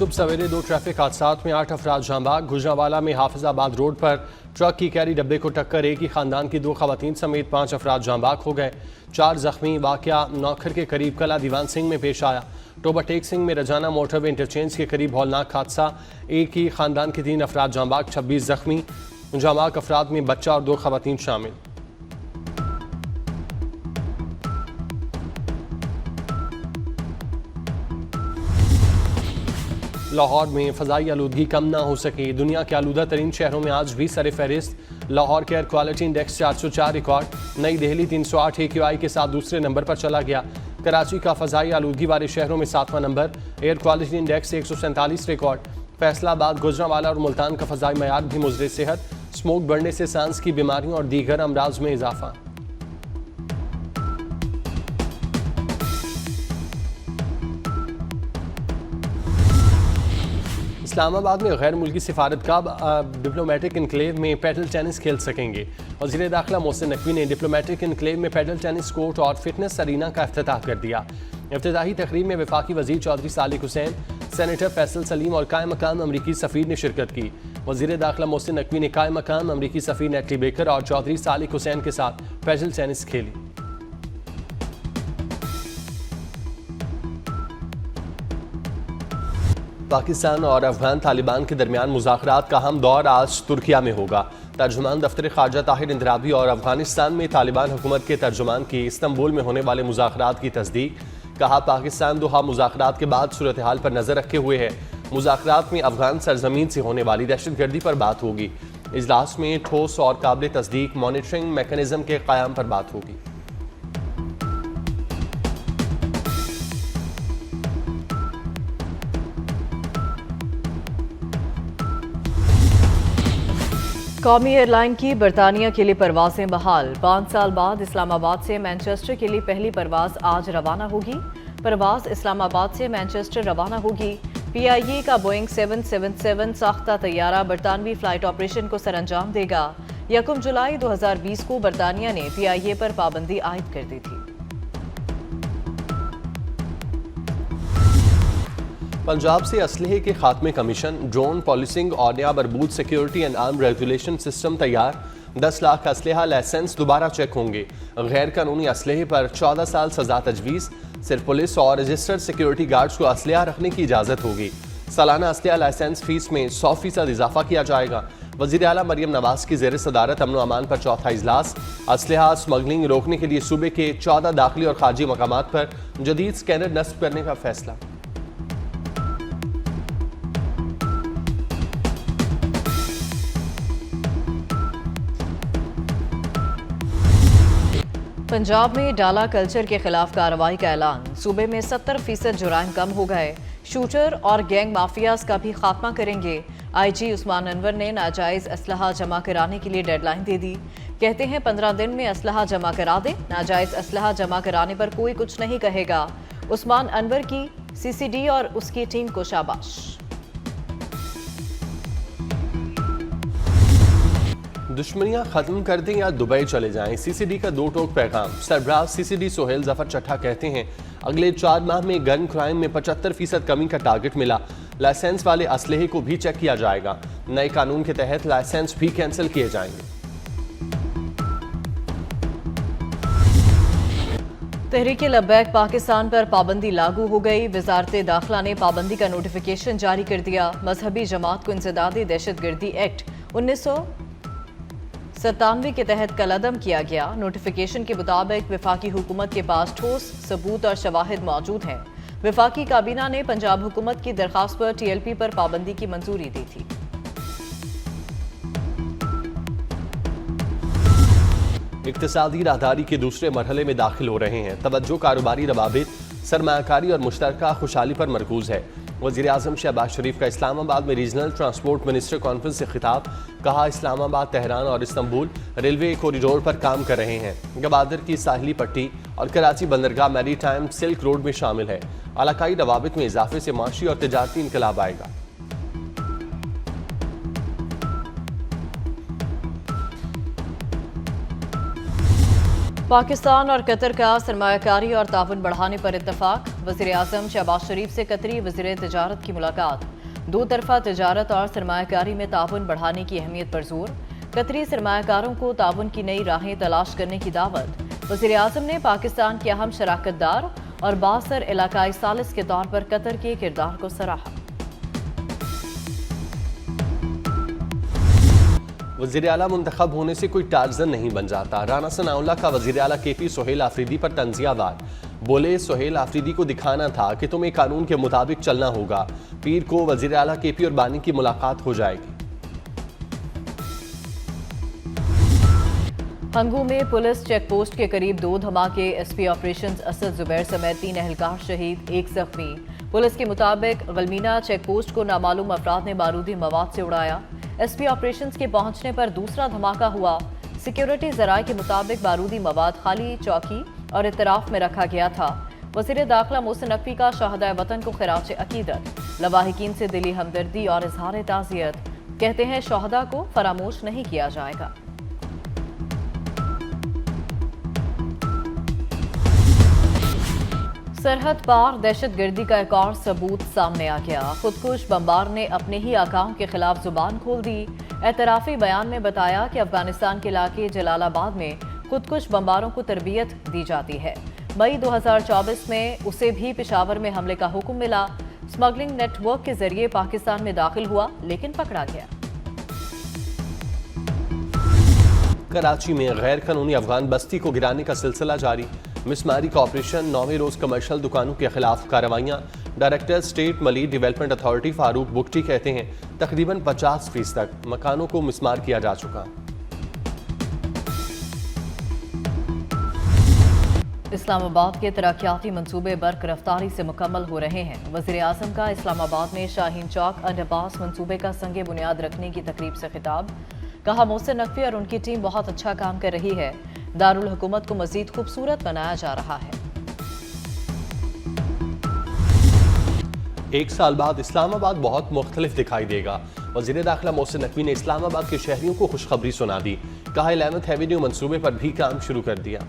सुबह सवेरे दो ट्रैफिक हादसात में 8 अफराद जांबाग। गुजरांवाला में हाफिजाबाद रोड पर ट्रक की कैरी डब्बे को टक्कर, एक ही खानदान की 2 खवातीन समेत 5 अफराद जांबाग हो गए, 4 जख्मी। वाकया नौखर के करीब कला दीवान सिंह में पेश आया। टोबा टेक सिंह में रजाना मोटरवे इंटरचेंज के करीब हौलनाक हादसा, एक ही खानदान के 3 अफराद जांबाग, 26 जख्मी। जांबाग अफराद में बच्चा और 2 खवातीन शामिल। लाहौर में फ़ज़ाई आलूदगी कम ना हो सकी, दुनिया के आलूदा तरीन शहरों में आज भी सर फहरिस्त। लाहौर के एयर क्वालिटी इंडेक्स 404 रिकॉर्ड, नई दिल्ली 308 AQI के साथ दूसरे नंबर पर चला गया। कराची का फ़ज़ाई आलूदगी वाले शहरों में 7वां number, air quality index 147 record. Faisalabad, Gujranwala और मुल्तान का फ़ज़ाई मयार भी मुज़र सेहत, स्मोक बढ़ने से सांस की बीमारियों और दीगर अमराज में इजाफा। इस्लामाबाद में गैर मुल्की सिफारतकार डिप्लोमेटिक इनक्लेव में पैडल टेनिस खेल सकेंगे। वज़ीर दाखिला मोहसिन नकवी ने डिप्लोमेटिक इनक्लेव में पैडल टेनिस कोर्ट और फिटनेस अरीना का इफ्तिताह कर दिया। इफ्तिताही तकरीब में वफाकी वज़ीर चौधरी सालिक हुसैन, सेनेटर फैसल सलीम और कायम मकाम अमरीकी सफ़ीर ने शिरकत की। वज़ीर दाखिला मोहसिन नकवी ने कायम मकाम अमरीकी सफ़ीर नेटली बेकर और चौधरी सालिक हुसैन के साथ पैडल टेनिस खेली। पाकिस्तान और अफगान तालिबान के दरमियान मुज़ाकरात का अहम दौर आज तुर्किया में होगा। तर्जुमान दफ्तर ख़ारजा ताहिर इंदराबी और अफगानिस्तान में तालिबान हुकूमत के तर्जुमान की इस्तंबुल में होने वाले मुज़ाकरात की तस्दीक। कहा, पाकिस्तान दोहा मुज़ाकरात के बाद सूरत हाल पर नज़र रखे हुए है। मुज़ाकरात में अफगान सरजमीन से होने वाली दहशतगर्दी पर बात होगी। इजलास में ठोस और काबिल तस्दीक मॉनिटरिंग मैकेनिज्म के क़याम पर बात होगी। कौमी एयरलाइन की बरतानिया के लिए परवाजें बहाल। 5 साल बाद इस्लामाबाद से मैनचेस्टर के लिए पहली परवाज आज रवाना होगी। परवाज इस्लामाबाद से मैनचेस्टर रवाना होगी। PIA का बोइंग 777 साख्ता तैयारा बरतानवी फ्लाइट ऑपरेशन को सरअंजाम देगा। 1 जुलाई 2020 को बरतानिया ने PIA पर पाबंदी आयद कर दी थी। पंजाब से असलहे के खात्मे कमीशन, ड्रोन पॉलिसिंग और नया बरबूद security and arm regulation system तैयार। 10 लाख असलहा लाइसेंस दोबारा चेक होंगे। गैर कानूनी असलहे पर 14 साल सजा तजवीज़। सिर्फ पुलिस और रजिस्टर्ड सिक्योरिटी गार्ड्स को असलहा रखने की इजाज़त होगी। सालाना असलहा लाइसेंस फीस में 100% इजाफा किया जाएगा। वज़ीर आला मरियम नवाज की ज़ेर सदारत अमन अमान पर चौथा इजलास। असलहा स्मगलिंग रोकने के लिए सूबे के 14 दाखिली और खारजी मकामात पर जदीद स्कैनर नस्ब करने का फैसला। पंजाब में डाला कल्चर के खिलाफ कार्रवाई का ऐलान। सूबे में 70% जुराइम कम हो गए। शूटर और गैंग माफियाज का भी खात्मा करेंगे। IG उस्मान अनवर ने नाजायज असलहा जमा कराने के लिए डेडलाइन दे दी। कहते हैं 15 दिन में असलहा जमा करा दें। नाजायज असलहा जमा कराने पर कोई कुछ नहीं कहेगा। उस्मान अनवर की CCD और उसकी टीम को शाबाश। दुश्मनियां खत्म कर दें या दुबई चले जाएं, CCD का 2 टोक पैगाम। सरबराह CCD सोहेल जफर चट्ठा कहते हैं, अगले 4 माह में गन क्राइम में 75% कमी का टारगेट मिला। लाइसेंस वाले असलहे को भी चेक किया जाएगा। नए कानून के तहत लाइसेंस भी कैंसिल किए जाएंगे। तहरीक लब्बैक पाकिस्तान पर पाबंदी लागू हो गई। वजारत दाखिला ने पाबंदी का नोटिफिकेशन जारी कर दिया। मजहबी जमात को इंसदादी दहशतगर्दी एक्ट 1997 के तहत कलअदम किया गया। नोटिफिकेशन के मुताबिक वफाकी हुकूमत के पास ठोस सबूत और शवाहिद मौजूद हैं। वफाकी काबीना ने पंजाब हुकूमत की दरख्वास्त पर TLP पर पाबंदी की मंजूरी दी थी। इक्तिसादी राहदारी के दूसरे मरहले में दाखिल हो रहे हैं। तवज्जो कारोबारी रवाबित, सरमायाकारी और मुश्तरका खुशहाली पर मरकूज है। वज़ीर आज़म शहबाज शरीफ का इस्लामाबाद में रीजनल ट्रांसपोर्ट मिनिस्टर कॉन्फ्रेंस से खिताब। कहा, इस्लामाबाद, तेहरान और इस्तंबुल रेलवे कॉरिडोर पर काम कर रहे हैं। गवादर की साहिली पट्टी और कराची बंदरगाह मैरी टाइम सिल्क रोड में शामिल है। इलाकाई रवाबित में इजाफे से माशी और तजारती इनकलाब आएगा। पाकिस्तान और कतर का सरमायाकारी और ताउन बढ़ाने पर इत्तफाक। वज़ीर आज़म शहबाज शरीफ से कतरी वज़ीर तिजारत की मुलाकात। दो तरफा तिजारत और सरमायाकारी में ताउन बढ़ाने की अहमियत पर जोर। कतरी सरमायाकारों को ताउन की नई राहें तलाश करने की दावत। वज़ीर आज़म ने पाकिस्तान के अहम शराकतदार और बासर इलाकाई सालिस के तौर पर कतर के किरदार को सराहा। वज़ीर आला मुंतखब होने से कोई टार्जन नहीं बन जाता। राना सनाउल्लाह का वज़ीर आला KP सोहेल आफरीदी पर तंज़िया वार। बोले, सोहेल आफरीदी को दिखाना था कि तुम्हें कानून के मुताबिक चलना होगा। पीर को वज़ीर आला KP और बानी की मुलाकात हो जाएगी। हंगू में पुलिस चेक पोस्ट के करीब 2 धमाके। SP ऑपरेशंस असद जुबैर समेत 3 एहलकार शहीद, 1 जख्मी। पुलिस के मुताबिक गलमीना चेक पोस्ट को नामालूम अफराद ने बारूदी मवाद से उड़ाया। SP ऑपरेशंस के पहुंचने पर दूसरा धमाका हुआ। सिक्योरिटी जराये के मुताबिक बारूदी मवाद खाली चौकी और इतराफ में रखा गया था। वज़ीर दाखिला मोहसिन नकवी का शहदाए वतन को खिराज अकीदत। लवाहिकीन से दिली हमदर्दी और इजहार ताज़ियत। कहते हैं शहदा को फरामोश नहीं किया जाएगा। सरहद पार दहशतगर्दी का एक और सबूत सामने आ गया। खुदकुश बमबार ने अपने ही आकाओं के खिलाफ जुबान खोल दी। एतराफी बयान में बताया कि अफगानिस्तान के इलाके जलालाबाद में खुदकुश बमबारों को तरबियत दी जाती है। मई 2024 में उसे भी पेशावर में हमले का हुक्म मिला। स्मगलिंग नेटवर्क के जरिए पाकिस्तान में दाखिल हुआ लेकिन पकड़ा गया। कराची में गैर कानूनी अफगान बस्ती को गिराने का सिलसिला जारी। मिसमारी का ऑपरेशन, 9वें रोज कमर्शियल दुकानों के खिलाफ कार्रवाइयां। डायरेक्टर स्टेट मली डेवलपमेंट अथॉरिटी फारूक बुगटी कहते हैं तकरीबन 50% मकानों को मिसमार किया जा चुका। इस्लामाबाद के तरक्याती मंसूबे बर्क रफ्तारी से मुकम्मल हो रहे हैं। वज़ीर आज़म का इस्लामाबाद में शाहीन चौक अंडरपास मंसूबे का संगे बुनियाद रखने की तकरीब से खिताब। कहा, मोहसिन नकवी और उनकी टीम बहुत अच्छा काम कर रही है। दारुल हुकूमत को मजीद खूबसूरत बनाया जा रहा है। 1 साल बाद इस्लामाबाद बहुत मुख्तलिफ दिखाई देगा। वज़ीर दाखिला मोहसिन नकवी ने इस्लामाबाद के शहरियों को खुशखबरी सुना दी। कहा, 11th एवेन्यू मंसूबे पर भी काम शुरू कर दिया।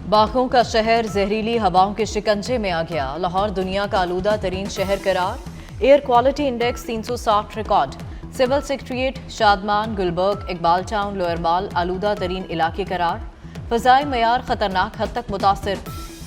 बागों का शहर जहरीली हवाओं के शिकंजे में आ गया। लाहौर दुनिया का आलूदा तरीन शहर करार। Air quality index 360 record. Civil secretariat, Shadman, Gulberg, Iqbal town, lower mall आलूदा तरीन इलाके करार। फ़ज़ाई मयार खतरनाक हद तक मुतासिर।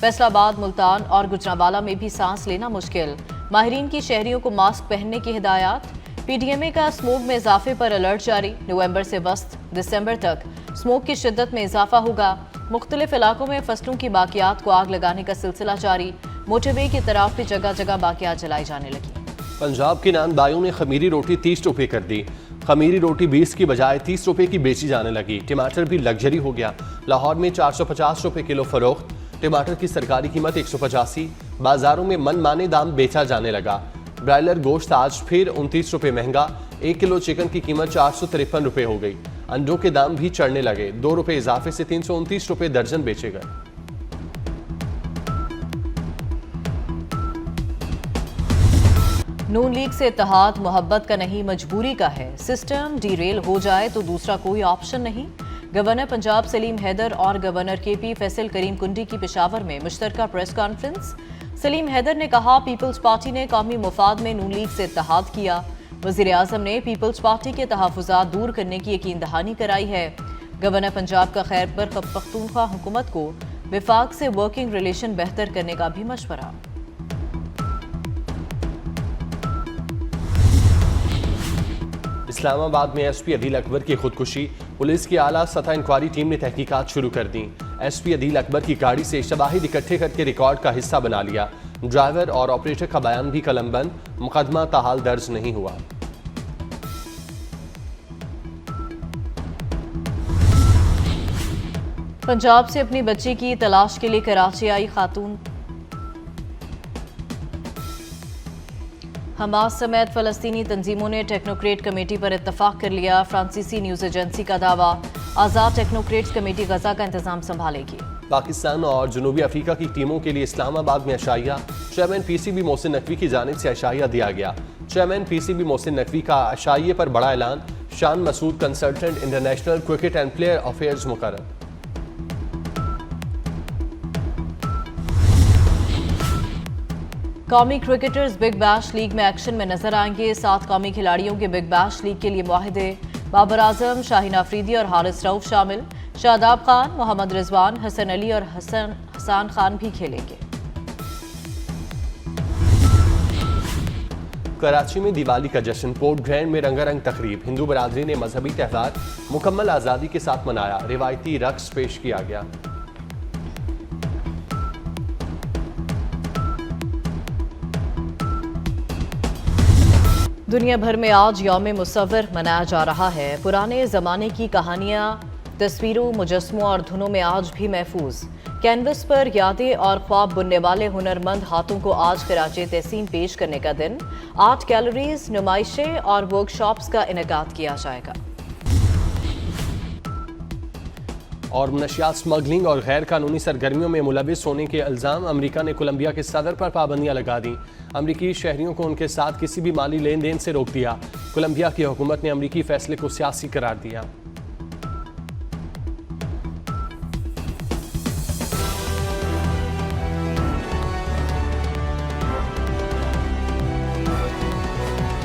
फैसलाबाद, मुल्तान और गुजरांवाला में भी सांस लेना मुश्किल। माहिरीन की शहरियों को मास्क पहनने की हिदायत। PDMA का स्मोक में इजाफे पर अलर्ट जारी। नवंबर से वस्त दिसंबर तक स्मोक की शिद्दत में इजाफा होगा। मुख्तलिफ इलाकों में फसलों की बाकियात को आग लगाने का सिलसिला जारी। मोटरवे की तरफ भी जगह जगह बाकियात जलाई जाने लगी। पंजाब के नानबाइयों ने खमीरी रोटी 30 रुपये कर दी। खमीरी रोटी 20 की बजाय 30 रुपये की बेची जाने लगी। टमाटर भी लग्जरी हो गया। लाहौर में 450 रुपये किलो फरोख्त। टमाटर की सरकारी कीमत 185। बाजारों में मनमाने दाम बेचा जाने लगा। ब्रायलर गोश्त आज फिर 29 रुपये महंगा। 1 किलो चिकन की कीमत 453 रुपये हो गई। अंडों के दाम भी चढ़ने लगे। 2 रुपये इजाफे से 329 रुपये दर्जन बेचे गए। नून लीग से इत्तेहाद मोहब्बत का नहीं मजबूरी का है। सिस्टम डीरेल हो जाए तो दूसरा कोई ऑप्शन नहीं। गवर्नर पंजाब सलीम हैदर और गवर्नर KP फैसल करीम कुंडी की पेशावर में मुश्तरका प्रेस कॉन्फ्रेंस। सलीम हैदर ने कहा, पीपल्स पार्टी ने कौमी मुफाद में नून लीग से इत्तेहाद किया। वज़ीर आज़म ने पीपल्स पार्टी के तहफ़्फ़ुज़ात दूर करने की यकीन दहानी कराई है। गवर्नर पंजाब का खैबर पख्तूनख्वा हुकूमत को विफाक से वर्किंग रिलेशन बेहतर करने का भी मशवरा। इस्लामाबाद में SP अदील अकबर की खुदकुशी। पुलिस की आला सतह इंक्वायरी टीम ने तहकीकात शुरू कर दी। SP अदील अकबर की गाड़ी से शवाहिद इकट्ठे करके रिकॉर्ड का हिस्सा बना लिया। ड्राइवर और ऑपरेटर का बयान भी कलमबंद। मुकदमा ताहाल दर्ज नहीं हुआ। पंजाब से अपनी बच्ची की तलाश के लिए कराची आई खातून। हमास समेत फलस्तीनी तंजीमों ने टेक्नोक्रेट कमेटी पर इत्तफाक कर लिया। फ्रांसीसी न्यूज एजेंसी का दावा, आज़ाद टेक्नोक्रेट्स कमेटी गजा का इंतजाम संभालेगी। पाकिस्तान और जनूबी अफ्रीका की टीमों के लिए इस्लामाबाद में अशाइया। चेयरमैन PCB मोहसिन नकवी की जानिब से अशाइया दिया गया। चेयरमैन PCB मोहसिन नकवी का अशाइये पर बड़ा ऐलान। Shan Masood consultant international cricket and player affairs मुकर्रर। कौमी क्रिकेटर्स बिग बैश लीग में एक्शन में नजर आएंगे। 7 कौमी खिलाड़ियों के बिग बैश लीग के लिए मुआहदे। बाबर आजम, शाहीन अफरीदी और हारिस रऊफ शामिल। शादाब खान, मोहम्मद रिजवान, हसन अली और हसान खान भी खेलेंगे। कराची में दिवाली का जश्न, पोर्ट ग्रैंड में रंगारंग तकरीब। हिंदू बरादरी ने मजहबी त्यौहार मुकम्मल आज़ादी के साथ मनाया। रिवायती रक्स पेश किया गया। दुनिया भर में आज यौम मुसव्विर मनाया जा रहा है। पुराने ज़माने की कहानियाँ, तस्वीरों, मुजस्मों और धुनों में आज भी महफूज। कैनवस पर यादें और ख्वाब बुनने वाले हुनरमंद हाथों को आज खराजे तहसीन पेश करने का दिन। आर्ट गैलरीज, नुमाइशें और वर्कशॉप्स का इनेकाद किया जाएगा। और नशियात स्मगलिंग और गैर कानूनी सरगर्मियों में मुलविस होने के इल्ज़ाम। अमेरिका ने कोलंबिया के सदर पर पाबंदियां लगा दी। अमेरिकी शहरियों को उनके साथ किसी भी माली लेन देन से रोक दिया। कोलंबिया की हुकूमत ने अमेरिकी फैसले को सियासी करार दिया।